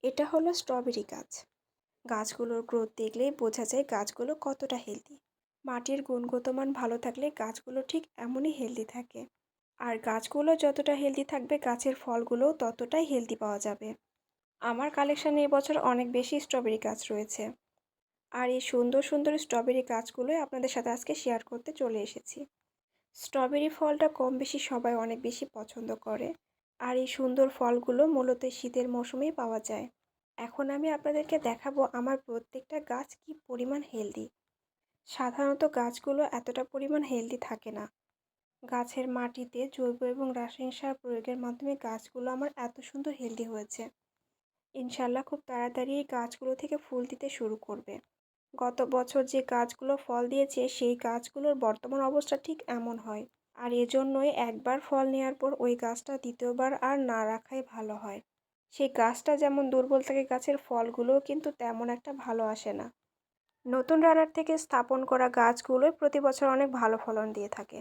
এটা হলো স্ট্রবেরি গাছ। গাছগুলোর গ্রোথ দেখলেই বোঝা যায় গাছগুলো কতটা হেলদি। মাটির গুণগত মান ভালো থাকলে গাছগুলো ঠিক এমনই হেলদি থাকে। আর গাছগুলো যতটা হেলদি থাকবে গাছের ফলগুলোও ততটাই হেলদি পাওয়া যাবে। আমার কালেকশানে এবছর অনেক বেশি স্ট্রবেরি গাছ রয়েছে। আর এই সুন্দর সুন্দর স্ট্রবেরি গাছগুলোই আপনাদের সাথে আজকে শেয়ার করতে চলে এসেছি। স্ট্রবেরি ফলটা কম বেশি সবাই অনেক বেশি পছন্দ করে। আর এই সুন্দর ফলগুলো মূলত শীতের মৌসুমেই পাওয়া যায়। এখন আমি আপনাদেরকে দেখাবো আমার প্রত্যেকটা গাছ কি পরিমাণ হেলদি। সাধারণত গাছগুলো এতটা পরিমাণ হেলদি থাকে না। গাছের মাটিতে জৈব এবং রাসায়নিক সার প্রয়োগের মাধ্যমে গাছগুলো আমার এত সুন্দর হেলদি হয়েছে। ইনশাল্লাহ খুব তাড়াতাড়ি এই গাছগুলো থেকে ফুল দিতে শুরু করবে। গত বছর যে গাছগুলো ফল দিয়েছে সেই গাছগুলোর বর্তমান অবস্থা ঠিক এমন হয়। আর এজন্যই একবার ফল নেওয়ার পর ওই গাছটা দ্বিতীয়বার আর না রাখাই ভালো হয়। সেই গাছটা যেমন দুর্বল থাকে গাছের ফলগুলোও কিন্তু তেমন একটা ভালো আসে না। নতুন রানার থেকে স্থাপন করা গাছগুলোই প্রতি বছর অনেক ভালো ফলন দিয়ে থাকে।